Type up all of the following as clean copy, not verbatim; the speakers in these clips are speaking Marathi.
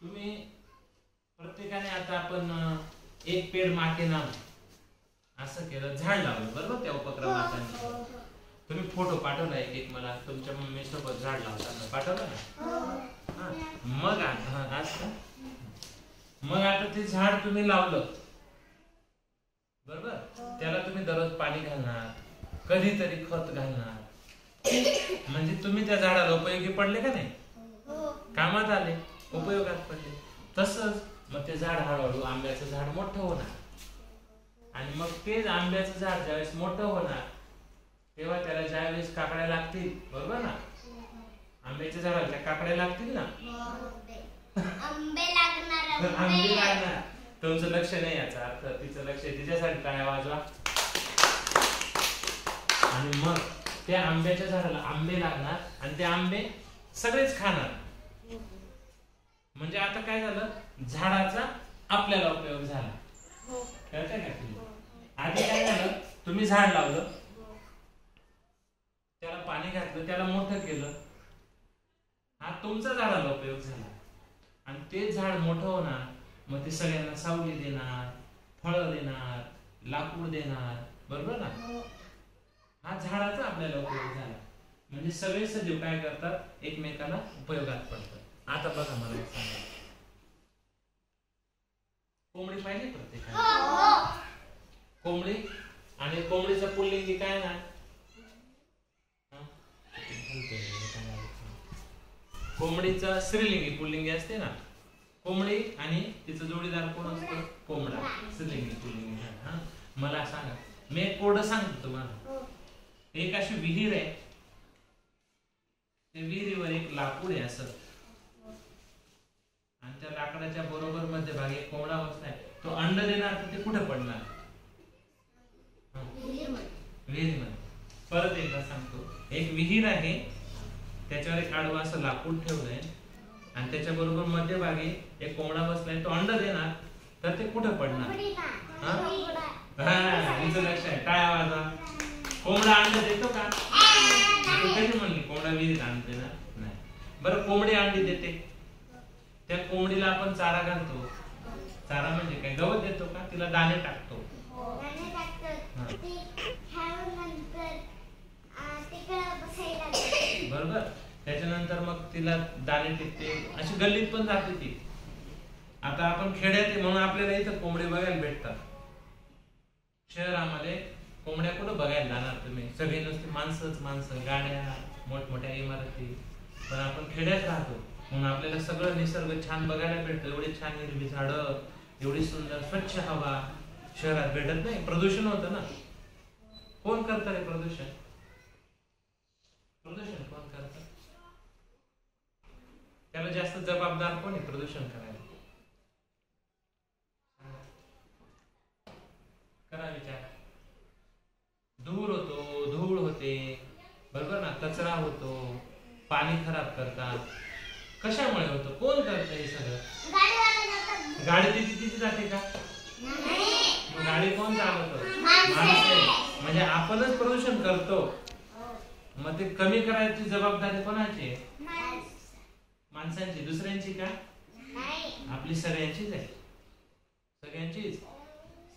तुम्ही प्रत्येकाने आता आपण एक पेड़ माके नाम असं केलं, झाड लावलं बरोबर त्या उपक्रमाचा. तुम्ही फोटो पाठवला एक मला तुमच्या मम्मी सोबत झाड लावताना पाठवला ना. मग आता ते झाड तुम्ही लावलं बरोबर, त्याला तुम्ही दररोज पाणी घालणार, कधीतरी खत घालणार, म्हणजे तुम्ही त्या झाडाला उपयोगी पडले का नाही, कामात आले, उपयोगात पडले. तसंच मग ते झाड हळूहळू आंब्याचं झाड मोठं होणार आणि मग तेच आंब्याचं झाड ज्यावेळेस मोठं होणार तेव्हा त्याला ज्यावेळेस काकड्या लागतील बरोबर ना, आंब्याच्या झाडाला त्या काकड्या लागतील ना, आंबे लागणार. आंबे लागणार. तुमचं लक्ष नाही याचा अर्थ तिचं लक्ष तिच्यासाठी टाळ्या वाजवा. आणि मग त्या आंब्याच्या झाडाला आंबे लागणार आणि ते आंबे सगळेच खाणार. म्हणजे आता काय झालं, झाडाचा आपल्याला उपयोग झाला. कळतंय का तुला? आधी काय झालं, तुम्ही झाड लावलं, त्याला पाणी घातलं, त्याला मोठं केलं, हा तुमचा झाडाला उपयोग झाला. आणि ते झाड मोठं होणार, मग ते सगळ्यांना सावली देणार, फळं देणार, लाकूड देणार बरोबर ना. हा झाडाचा आपल्याला उपयोग झाला. म्हणजे सगळे सजीव काय करतात, एकमेकाला उपयोगात पडतात. आता बघा मला एक सांगा, कोंबडी पाहिजे प्रत्येकाने? कोंबडी आणि कोंबडीचं पुल्लिंगी काय ना, कोंबडीचं स्त्रीलिंगी पुल्लिंगी असते ना, कोंबडी आणि तिचं जोडीदार कोण असतो, कोंबडा. स्त्रीलिंगी पुल्लिंगी. हा मला सांगा, मी एक कोड सांगतो तुम्हाला. एक अशी विहीर आहे, त्या विहिरीवर एक लाकूड आहे असं, आणि त्या लाकडाच्या बरोबर मध्यभागी एक कोंबडा बसलाय. तो अंड देणार तर ते कुठे पडणार, विहिरीमध्ये. परत एकदा सांगतो, एक विहीर आहे, त्याच्यावर एक आडवं असं लाकूड ठेवलंय आणि त्याच्या बरोबर मध्यभागी एक कोंबडा बसलाय. तो अंड देणार तर ते कुठे पडणार, तुमचं लक्ष आहे, टाळ्या वाजवा. कोंबडा अंड देतो का? कधी म्हणली कोंबडा विहिरीत अंड देणार नाही. बरं कोंबडी अंडी देते, त्या कोंबडीला आपण चारा घालतो. चारा म्हणजे काय, गवत देतो का? तिला दाणे टाकतो बरोबर. त्याच्यानंतर मग तिला दाणे टिकते, अशी गल्लीत पण जाते ती. आता आपण खेड्यात आहे म्हणून आपल्याला इथं कोंबडे बघायला भेटतात. शहरामध्ये कोंबड्या कुठं बघायला जाणार तुम्ही, सगळे नुसते माणसंच माणसं, गाड्या, मोठमोठ्या इमारती. पण आपण खेड्यात राहतो म्हणून आपल्याला सगळं निसर्ग छान बघायला भेटतं. एवढी छान हिरवी झाडं, एवढी सुंदर स्वच्छ हवा शहरात भेटत नाही. प्रदूषण होतं ना. कोण करतं रे प्रदूषण? प्रदूषण कोण करतं? त्याला जास्त जबाबदार कोण आहे प्रदूषण करायला? करा विचार. धूर होतो, धूळ होते बरोबर ना, कचरा होतो, पाणी खराब करतात. कशामुळे होतं, कोण करतं हे सगळं? गाडी तिची जाते का? मग गाडी कोण चालवतं? माणसं. म्हणजे आपणच प्रदूषण करतो. मग ते कमी करायची जबाबदारी कोणाची आहे? माणसांची. दुसऱ्यांची का? आपली सगळ्यांचीच आहे, सगळ्यांचीच.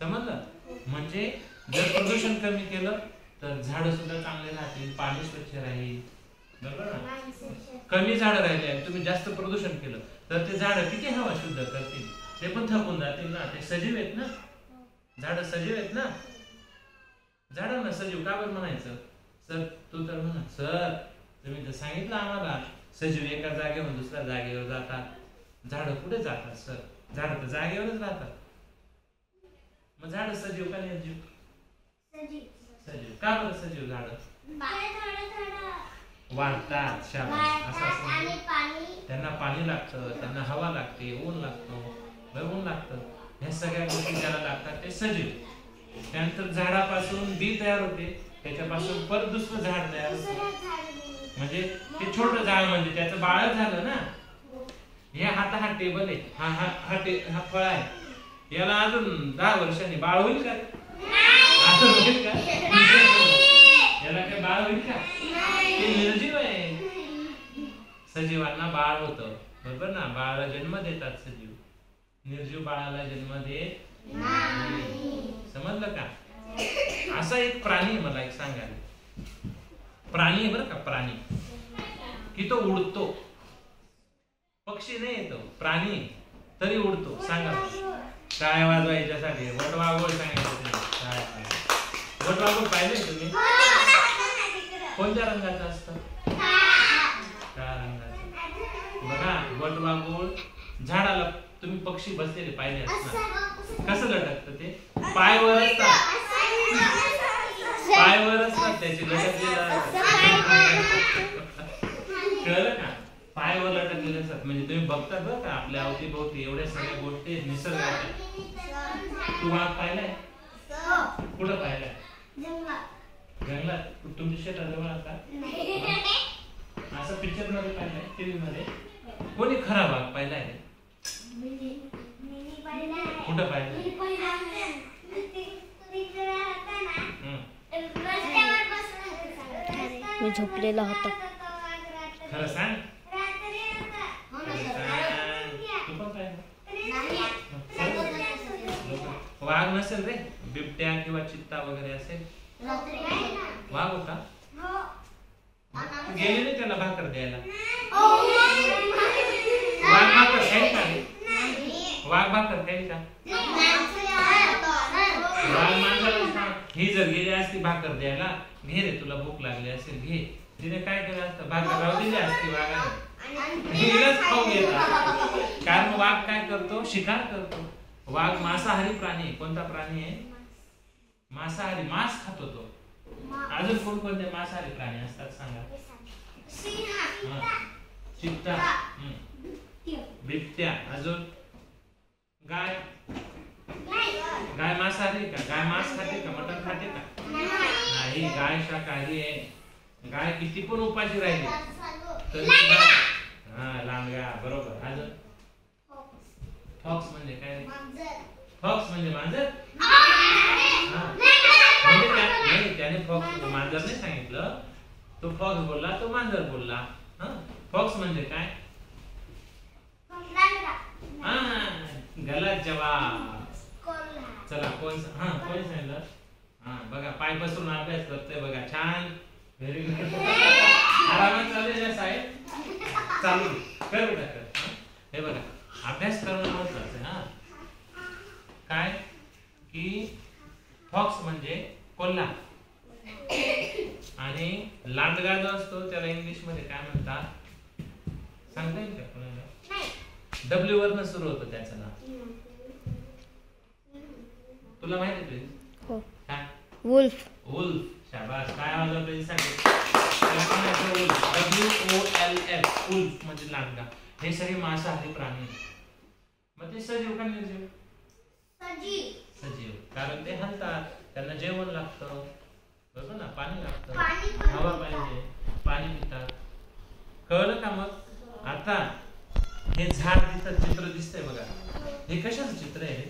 समजलं? म्हणजे जर प्रदूषण कमी केलं तर झाडं सुद्धा चांगले राहतील, पाणी स्वच्छ राहील बरोबर ना. कमी झाडं राहिले तुम्ही जास्त प्रदूषण केलं तर ते झाडं किती हवा शुद्ध करतील, ते पण थकून जातील ना. ते सजीव आहेत ना, झाडं सजीव आहेत ना. झाडांना सजीव का बरं म्हणायचं? सर तू तर म्हणा, सर तुम्ही तर सांगितलं आम्हाला सजीव एका जागेवर दुसऱ्या जागेवर जातात, झाडं कुठे जातात? सर झाडं तर जागेवरच राहतात. मग झाडं सजीव का निर्जीव? सजीव. का बरं सजीव? झाडं वाढतात, शाबास. असं त्यांना पाणी लागतं, त्यांना हवा लागते, ऊन लागतो, ऊन लागतं. ह्या सगळ्या गोष्टी त्याला लागतात, ते सजीव. त्यानंतर झाडापासून बी तयार होते, त्याच्यापासून परत दुसरं झाड तयार होते. म्हणजे ते छोटं झाड म्हणजे त्याचं बाळच झालं ना. हे हा टेबल आहे, हा फळ आहे, याला अजून 10 वर्षांनी बाळ होईल का? होईल का? याला काय बाळ होईल का? ते निर्जीव आहे. सजीवांना बाळ होतं. बरोबर ना, बाळाला जन्म देतात सजीव, निर्जीव बाळाला जन्म देत नाही. समजलं का? असा एक प्राणी आहे, मला एक सांगायला, प्राणी आहे बरं का, प्राणी की तो उडतो, पक्षी नाही येतो, प्राणी तरी उडतो. सांगा काय वाजवायच्यासाठी वटवाघूळ सांगायचं. वटवाघूळ पाहिजे तुम्ही? कोणत्या रंगाचं असतं? काळ्या रंगाचं. बघा वटवाघूळ झाडाला, तुम्ही पक्षी बसलेले पाहिले असतात, कसं लटकतं ते? पायवर असतात, पायवर असतात त्याचे लटकलेलं. कळलं का? पायवर लटकलेले असतात. म्हणजे तुम्ही बघतात बरं का, आपल्या अवतीभोवती एवढ्या सगळ्या गोष्टी आहेत निसर्गाच्या. तू वाघ पाहिलाय? कुठं पाहिलाय? जंगलात. तुमच्या शेताजवळ आता असं पिक्चर मध्ये पाहिलंय, टीव्ही मध्ये? कोणी खरा वाघ पाहिलाय? कुठं पाहिलं? मी झोपलेला होता. खरं सांग. तू पण पाहिलं? वाघ नसेल रे, बिबट्या किंवा चित्ता वगैरे असेल. वाघ होता? गेले नाही त्याला भाकर द्यायला? वाघ भाकर खाईल का रे? वाघ भाकर खाईल का? वाघ माणसाला ही जर गेली असती भाकर द्यायला, घे रे तुला भूक लागली असेल घे, तिने काय केलं असतं? भाकर राहू दिली असती वाघाने, हिलाच खाऊ घेतात. कारण वाघ काय करतो? शिकार करतो. वाघ मांसाहारी प्राणी. कोणता प्राणी आहे? मांसाहारी, मांस खातो तो. अजून कोणकोणते मांसाहारी प्राणी असतात सांगा? चित्ता, बिबट्या, अजून गाय. गाय मांसाहारी का? गाय मांस खाते का? मटण खाते का? नाही, गाय शाकाहारी आहे. गाय किती पण उपाशी राहिली तरी लांडगा. बरोबर. अजून फॉक्स म्हणजे काय? फॉक्स म्हणजे मांजर. नाही, त्याने फॉक्स मांजर नाही सांगितलं, तो फॉक्स बोलला, तो मांजर बोलला. फॉक्स म्हणजे काय? गलत जवाब. चला कोण सांगितलं? बघा पाय पसरून अभ्यास करतोय बघा, छान, व्हेरी गुड. आरामात चालू आहे साहेब, चालू कर बेटा कर. हे बघा अभ्यास करणं महत्वाचं आहे. काय की फॉक्स म्हणजे कोल्हा, आणि लांडगा जो असतो त्याला इंग्लिश मध्ये काय म्हणतात सांगता येईल का कोणाला? डब्ल्यू वरनं सुरू होतं त्याचं नाव. तुला माहिती आहे? हो. काय? वुल्फ. वुल्फ. शाबास. काय आवाज होता सांग? WOLF. वुल्फ म्हणजे लांडगा. हे सगळे मांसाहारी प्राणी. मग ते सजीव का निर्जीव? सजीव. कारण ते हलतात, त्यांना जेवण लागतं, बरोबर ना, पाणी लागतं, हवा पाहिजे, पाणी पितात. कळलं का? मग आता हे झाड तिथं चित्र दिसतंय बघा, हे कशाचं चित्र आहे?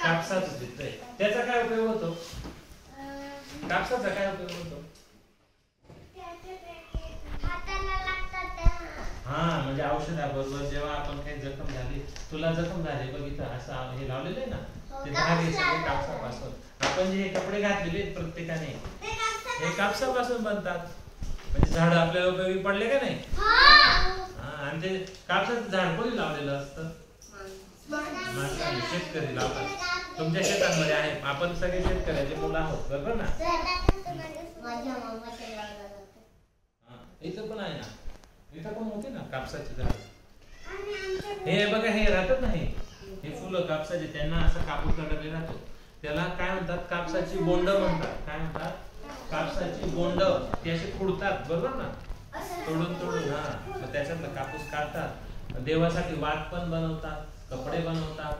कापसाचं चित्र आहे. त्याचा काय उपयोग होतो? कापसाचा काय उपयोग होतो? म्हणजे औषधाबरोबर जेव्हा आपण काही जखम झाली, तुला जखम झाली बघ इथं असं हे लावलेलं आहे ना, ते धागे सगळे कापसापासून. आपण जे हे कपडे घातलेले प्रत्येकाने हे कापसापासून बनतात. म्हणजे झाड आपल्याला उपयोगी पडले का नाही? आणि ते कापसाचं झाड कोणी लावलेलं असतं? शेतकरी लावतात. तुमच्या शेतांमध्ये आहे, आपण सगळे शेतकऱ्याचे मुलं आहोत, बरोबर ना? इथं पण आहे ना, इथं पण होते ना कापसाचे झाड. हे बघा हे राहतात ना, हे फुलं कापसाचे, त्यांना असं कापूस अडकले राहतो, त्याला काय म्हणतात? कापसाची बोंड म्हणतात. काय म्हणतात? कापसाची बोंड. ती अशी खुडतात, बरोबर ना, तोडून मग त्याच्यातला कापूस काढतात, देवासाठी वात पण बनवतात, कपडे बनवतात.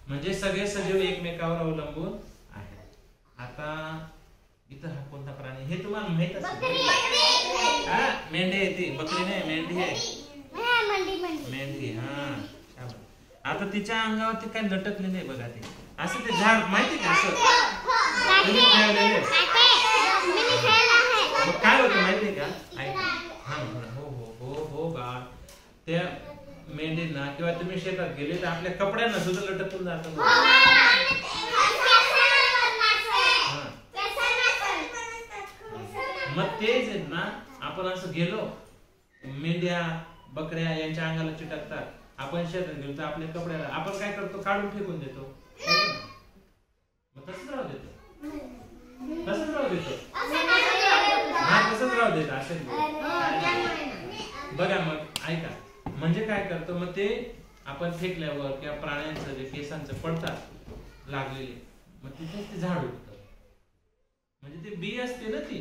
म्हणजे सगळे सजीव एकमेकावर अवलंबून आहेत. आता इथं हा कोणता प्राणी हे तुम्हाला माहित असेल? मेंढी आहे ती, बकरी नाही, मेंढी आहे. मेंढी. आता तिच्या अंगावरती काय लटकले नाही बघा, ते असं ते झाड माहिती का? असं काय होतं माहितीये का? हो हो हो हो बा, त्या मेंढींना किंवा तुम्ही शेतात गेले तर आपल्या कपड्यांना सुद्धा लटकून जातं. मग तेच आहेत ना, आपण असं गेलो मेंढ्या बकऱ्या यांच्या अंगाला चिटकतात, आपण शेतात गेलो तर आपल्या कपड्याला आपण काय करतो, काढून फेकून देतो. मग तसंच राहू देतो, तसंच राहू देतो, हा तसंच राहू देतो असं. बघा मग ऐका, म्हणजे काय करतो मग ते आपण फेकल्यावर किंवा प्राण्यांचं जे केसांचं पडतात लागलेले, मग तिथेच ते झाड उठतं. म्हणजे ते बी असते ना ती,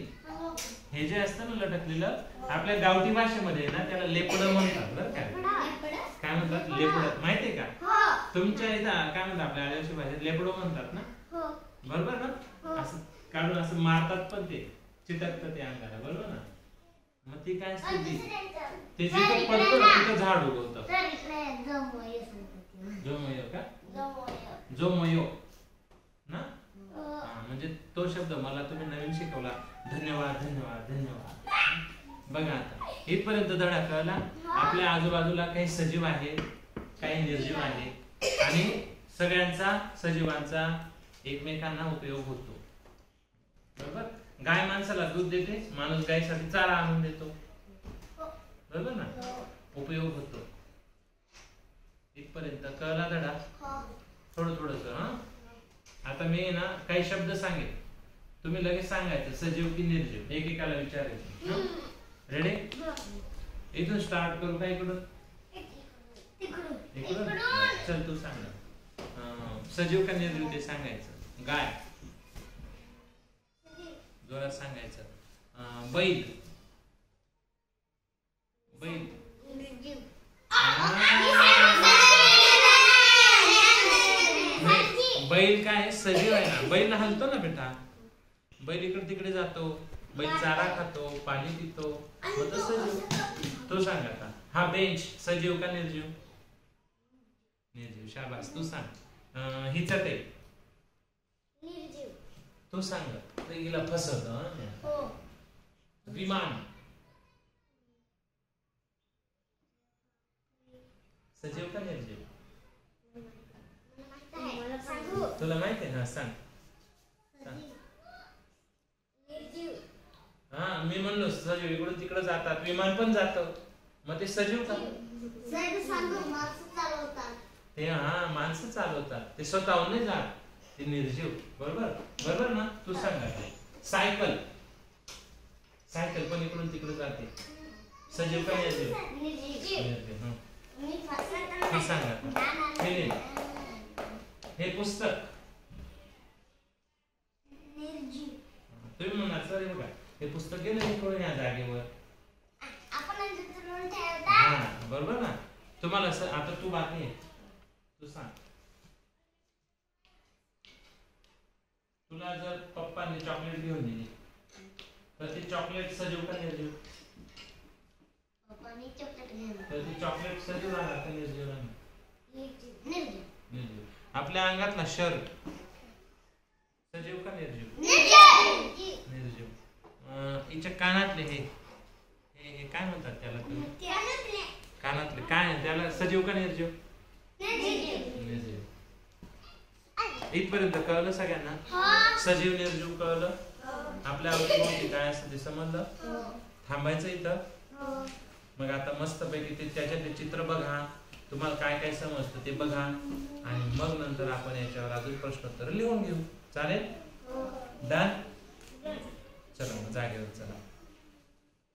हे जे असतं ना लटकलेलं, आपल्या गावठी भाषेमध्ये ना त्याला लेपडं म्हणतात बरं का. काय म्हणतात, लेपडं माहितीये का तुमच्या इथं? काय म्हणतात आपल्या आदिवासी भाषेत लेपडं म्हणतात ना, बरोबर ना. असं काढून असं मारतात पण ते चिटकतं ते अंगाला, बरोबर ना. मग ती काय असते बी, ते जिथं पडतं ना तिथं झाड उगवतं. जोमयो का, जोमयो ना. म्हणजे तो शब्द मला तुम्ही नवीन शिकवला. धन्यवाद धन्यवाद धन्यवाद. बघा आता इथपर्यंत धडा कळला. आपल्या आजूबाजूला काही सजीव आहे, काही निर्जीव आहे, आणि सगळ्यांचा सजीवांचा एकमेकांना उपयोग होतो, बरोबर. गाय माणसाला दूध देते, माणूस गायसाठी चारा आणून देतो, बरोबर ना. उपयोग होतो. इथपर्यंत कळला धडा, थोडं थोडस. आता मी ना काही शब्द सांगेन, तुम्ही लगेच सांगायचं सजीव की निर्जीव, एकेकाला विचारायचं. रेडी? इथून स्टार्ट करू का, इकडून? इकडून चल, तू सांग. सजीव का निर्जीव ते सांगायचं. गाय जोरात सांगायचं. बैल, बैल बैल काय सजीव आहे ना. बैल हलतो ना बेटा, बैल इकडे तिकडे जातो, बैल चारा खातो, पाणी पितो, मग तो सजीव. तो सांग आता. हा बेंच सजीव का निर्जीव? निर्जीव. शाबास, तू सांग. ही चटई, तू सांग. हिला फसवतो. विमान सजीव का निर्जीव? तुला माहिती आहे ना, सांग. हा, मी म्हणलो सजीव इकडून तिकडे जातात, विमान पण जातं, मग ते सजीव का? ते हा माणसं चालवतात, ते स्वतःहून नाही जात, ते निर्जीव. बरोबर, बरोबर ना. तू सांग. सायकल, सायकल पण इकडून तिकडे जाते, सजीव का निर्जीव? निर्जीव. तू सांग. हे पुस्तक तुम्ही म्हणणार सर बघा हे पुस्तक गेलं इकडून या जागेवर, बरोबर ना. तुम्हाला आता तू बाकी आहे, तू सांग. तुला जर पप्पांनी चॉकलेट घेऊन दिली तर ती चॉकलेट सजीव का निर्जीव? तर ती चॉकलेट सजीव राहणार का निर्जीव राहणार? निर्जीव. आपल्या अंगातला शर्ट सजीव का निर्जीव? निर्जीव. हिच्या कानातले हे काय म्हणतात त्याला तुम्ही? कानातले काय त्याला सजीव का निर्जीव? निर्जीव. इथपर्यंत कळलं सगळ्यांना? सजीव निर्जीव कळलं. आपल्या अवतीभोवती काय असतं ते समजलं. थांबायचं इथं. मग आता मस्त पैकी ते त्याच्यातले चित्र बघा, तुम्हाला काय काय समजतं ते बघा, आणि मग नंतर आपण याच्यावर अजून प्रश्नोत्तर लिहून घेऊ. चालेल? डन. चला मग जागेवर चला.